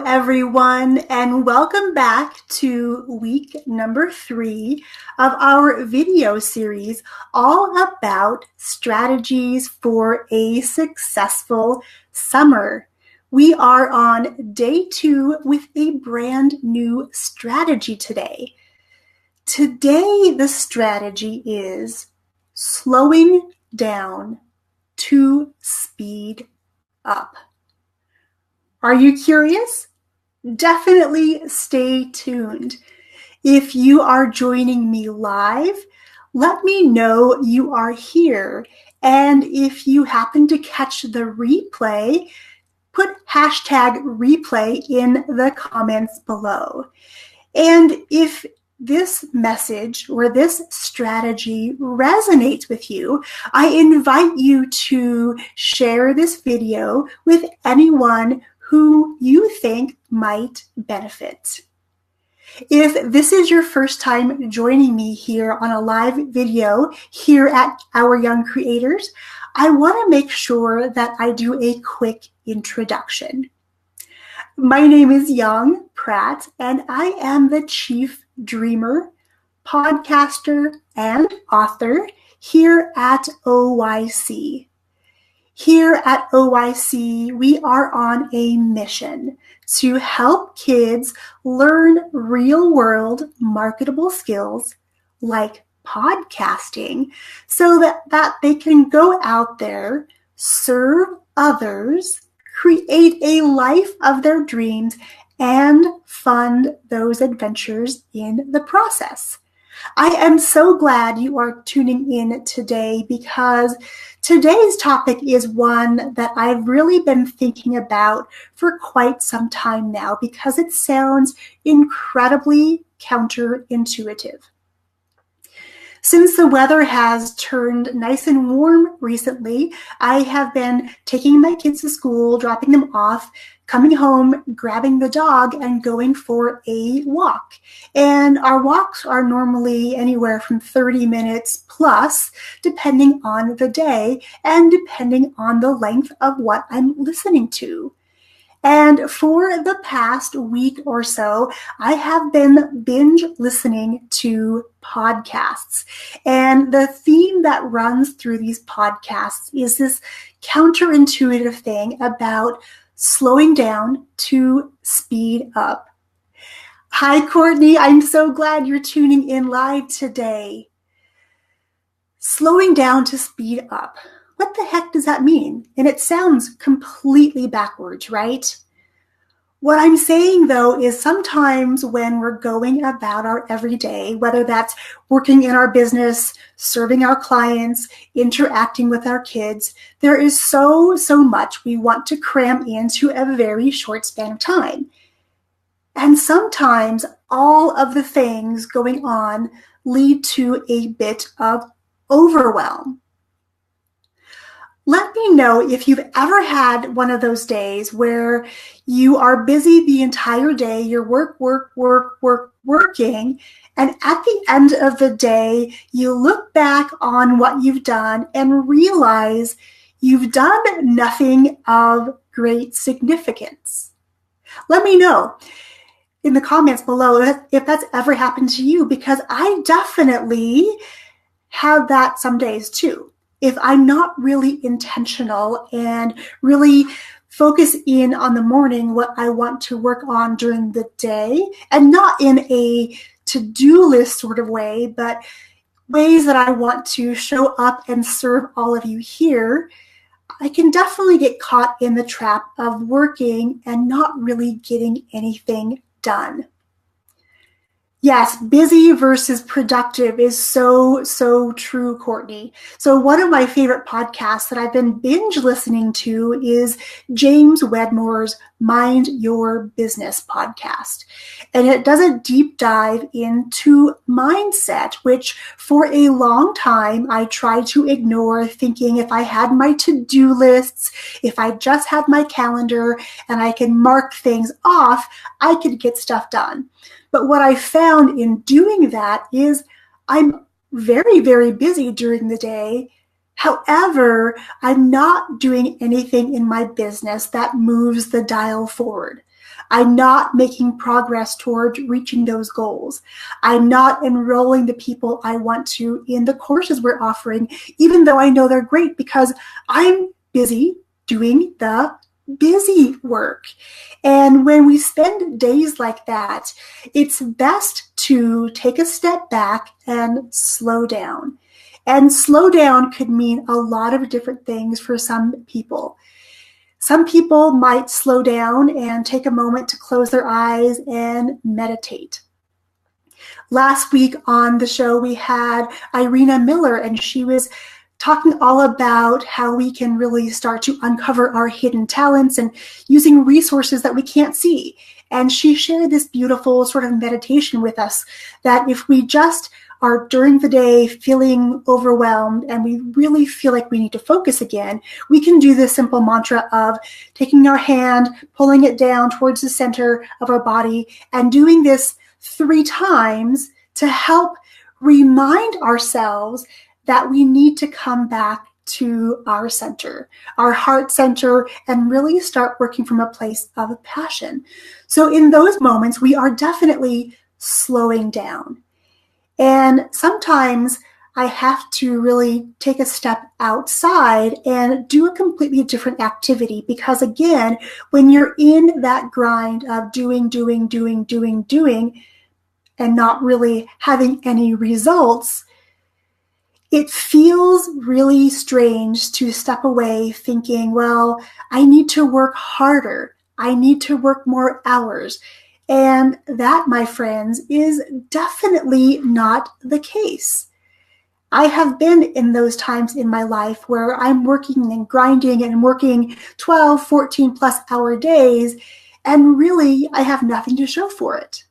everyone, and welcome back to week number 3 of our video series all about strategies for a successful summer. We are on day 2 with a brand new strategy today. Today, the strategy is slowing down to speed up. Are you curious? Definitely stay tuned. If you are joining me live, let me know you are here. And if you happen to catch the replay, put hashtag replay in the comments below. And if this message or this strategy resonates with you, I invite you to share this video with anyone who you think might benefit. If this is your first time joining me here on a live video here at Our Young Creators, I want to make sure that I do a quick introduction. My name is Yong, Pratt, and I am the Chief Dreamer, podcaster, and author here at OYC. Here at OYC, we are on a mission to help kids learn real-world marketable skills like podcasting so that they can go out there, serve others, create a life of their dreams, and fund those adventures in the process. I am so glad you are tuning in today because today's topic is one that I've really been thinking about for quite some time now because it sounds incredibly counterintuitive. Since the weather has turned nice and warm recently, I have been taking my kids to school, dropping them off, coming home, grabbing the dog, and going for a walk. And our walks are normally anywhere from 30 minutes plus, depending on the day and depending on the length of what I'm listening to. And for the past week or so, I have been binge listening to podcasts. And the theme that runs through these podcasts is this counterintuitive thing about slowing down to speed up. Hi, Courtney. I'm so glad you're tuning in live today. Slowing down to speed up. What the heck does that mean? And it sounds completely backwards, right? What I'm saying, though, is sometimes when we're going about our everyday, whether that's working in our business, serving our clients, interacting with our kids, there is so much we want to cram into a very short span of time. And sometimes all of the things going on lead to a bit of overwhelm. Let me know if you've ever had one of those days where you are busy the entire day, you're working, and at the end of the day, you look back on what you've done and realize you've done nothing of great significance. Let me know in the comments below if that's ever happened to you, because I definitely have that some days too. If I'm not really intentional and really focus in on the morning what I want to work on during the day, and not in a to-do list sort of way, but ways that I want to show up and serve all of you here, I can definitely get caught in the trap of working and not really getting anything done. Yes, busy versus productive is so true, Courtney. So one of my favorite podcasts that I've been binge listening to is James Wedmore's Mind Your Business podcast. And it does a deep dive into mindset, which for a long time I tried to ignore, thinking if I had my to-do lists, if I just had my calendar and I could mark things off, I could get stuff done. But what I found in doing that is I'm very busy during the day. However, I'm not doing anything in my business that moves the dial forward. I'm not making progress towards reaching those goals. I'm not enrolling the people I want to in the courses we're offering, even though I know they're great, because I'm busy doing the busy work. And when we spend days like that, it's best to take a step back and slow down. And slow down could mean a lot of different things for some people. Some people might slow down and take a moment to close their eyes and meditate. Last week on the show, we had Irina Miller, and she was talking all about how we can really start to uncover our hidden talents and using resources that we can't see. And she shared this beautiful sort of meditation with us that if we just are during the day feeling overwhelmed and we really feel like we need to focus again, we can do this simple mantra of taking our hand, pulling it down towards the center of our body, and doing this 3 times to help remind ourselves that we need to come back to our center, our heart center, and really start working from a place of passion. So in those moments, we are definitely slowing down. And sometimes I have to really take a step outside and do a completely different activity, because again, when you're in that grind of doing, and not really having any results, it feels really strange to step away thinking, well, I need to work harder. I need to work more hours. And that, my friends, is definitely not the case. I have been in those times in my life where I'm working and grinding and working 12, 14 plus hour days, and really I have nothing to show for it.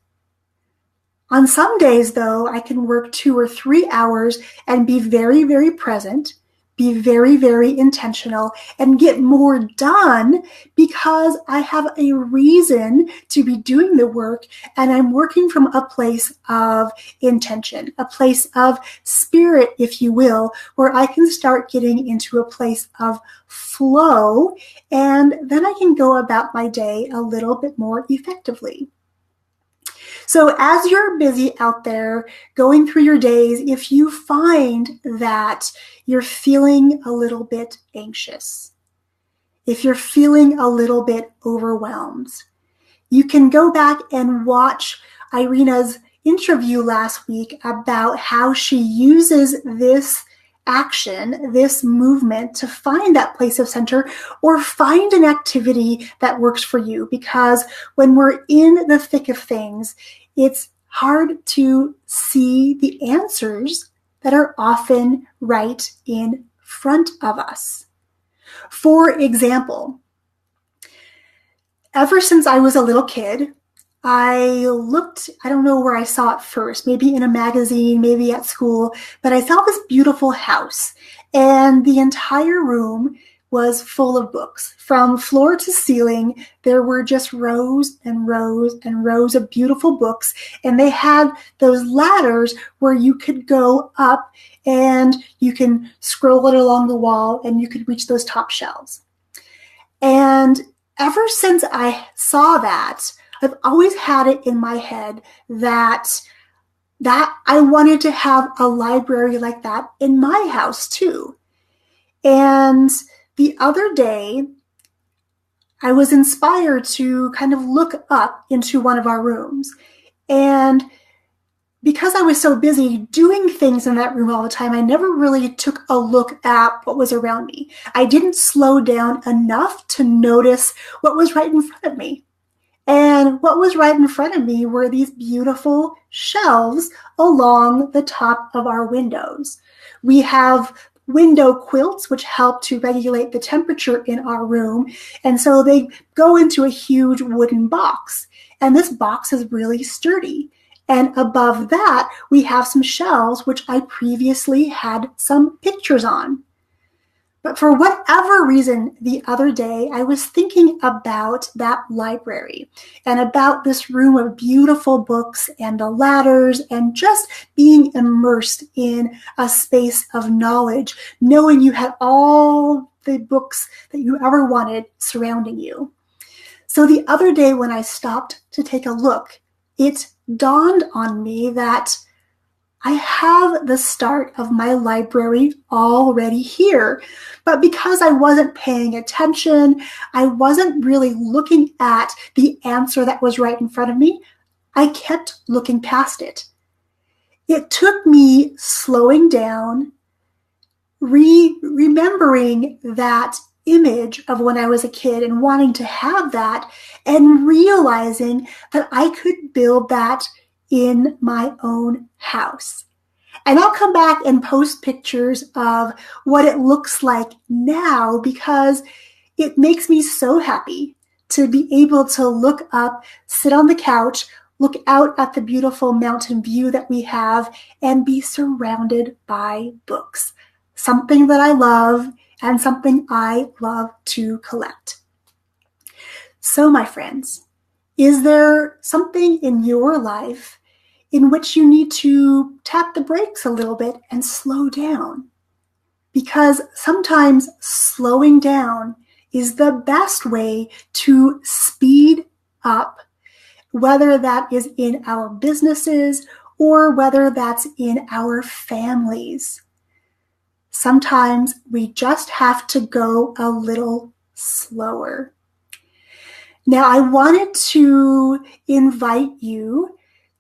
On some days, though, I can work 2 or 3 hours and be very, very present, be very, very intentional, and get more done because I have a reason to be doing the work, and I'm working from a place of intention, a place of spirit, if you will, where I can start getting into a place of flow, and then I can go about my day a little bit more effectively. So as you're busy out there going through your days, if you find that you're feeling a little bit anxious, if you're feeling a little bit overwhelmed, you can go back and watch Irina's interview last week about how she uses this action, this movement, to find that place of center or find an activity that works for you. Because when we're in the thick of things, it's hard to see the answers that are often right in front of us. For example, ever since I was a little kid, I don't know where I saw it first, maybe in a magazine, maybe at school, but I saw this beautiful house, and the entire room was full of books. From floor to ceiling, there were just rows and rows and rows of beautiful books, and they had those ladders where you could go up and you can scroll it along the wall and you could reach those top shelves. And ever since I saw that, I've always had it in my head that I wanted to have a library like that in my house too. And the other day, I was inspired to kind of look up into one of our rooms. And because I was so busy doing things in that room all the time, I never really took a look at what was around me. I didn't slow down enough to notice what was right in front of me. And what was right in front of me were these beautiful shelves along the top of our windows. We have window quilts, which help to regulate the temperature in our room. And so they go into a huge wooden box. And this box is really sturdy. And above that, we have some shelves, which I previously had some pictures on. But for whatever reason, the other day, I was thinking about that library and about this room of beautiful books and the ladders and just being immersed in a space of knowledge, knowing you had all the books that you ever wanted surrounding you. So the other day when I stopped to take a look, it dawned on me that I have the start of my library already here. But because I wasn't paying attention, I wasn't really looking at the answer that was right in front of me, I kept looking past it. It took me slowing down, remembering that image of when I was a kid and wanting to have that, and realizing that I could build that in my own house. And I'll come back and post pictures of what it looks like now, because it makes me so happy to be able to look up, sit on the couch, look out at the beautiful mountain view that we have, and be surrounded by books. Something that I love and something I love to collect. So, my friends, is there something in your life in which you need to tap the brakes a little bit and slow down? Because sometimes slowing down is the best way to speed up, whether that is in our businesses or whether that's in our families. Sometimes we just have to go a little slower. Now, I wanted to invite you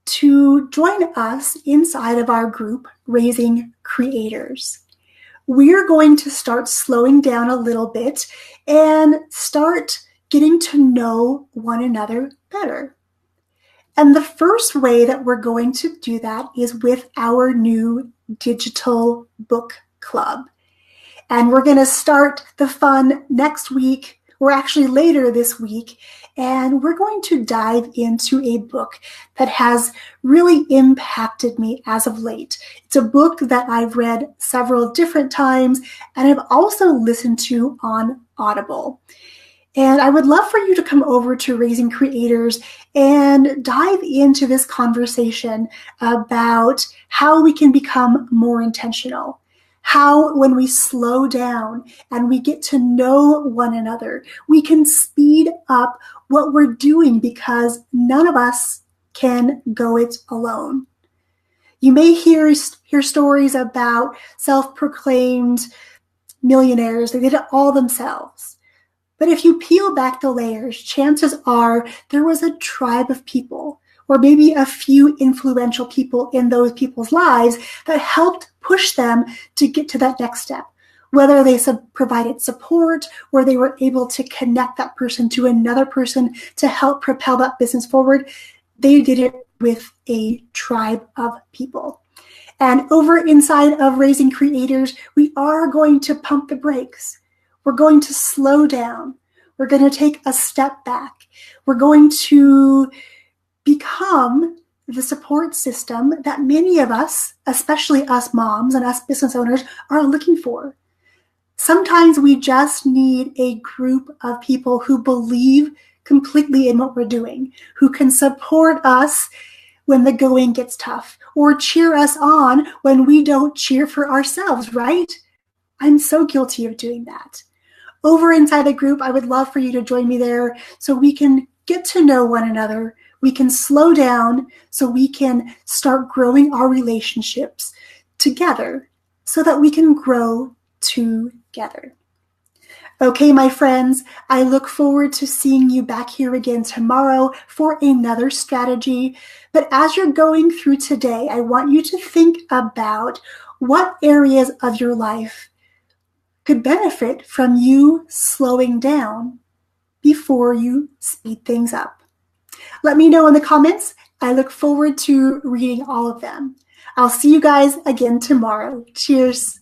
to join us inside of our group, Raising Creators. We're going to start slowing down a little bit and start getting to know one another better. And the first way that we're going to do that is with our new digital book club. And we're going to start the fun next week, or actually later this week, and we're going to dive into a book that has really impacted me as of late. It's a book that I've read several different times, and I've also listened to on Audible. And I would love for you to come over to Raising Creators and dive into this conversation about how we can become more intentional. How when we slow down and we get to know one another, we can speed up what we're doing, because none of us can go it alone. You may hear stories about self-proclaimed millionaires. They did it all themselves. But if you peel back the layers, chances are there was a tribe of people, or maybe a few influential people in those people's lives that helped push them to get to that next step. Whether they provided support, or they were able to connect that person to another person to help propel that business forward, they did it with a tribe of people. And over inside of Raising Creators, we are going to pump the brakes. We're going to slow down. We're going to take a step back. We're going to become the support system that many of us, especially us moms and us business owners, are looking for. Sometimes we just need a group of people who believe completely in what we're doing, who can support us when the going gets tough, or cheer us on when we don't cheer for ourselves, right? I'm so guilty of doing that. Over inside the group, I would love for you to join me there so we can get to know one another. We can slow down so we can start growing our relationships together so that we can grow together. Okay, my friends, I look forward to seeing you back here again tomorrow for another strategy. But as you're going through today, I want you to think about what areas of your life could benefit from you slowing down before you speed things up. Let me know in the comments. I look forward to reading all of them. I'll see you guys again tomorrow. Cheers.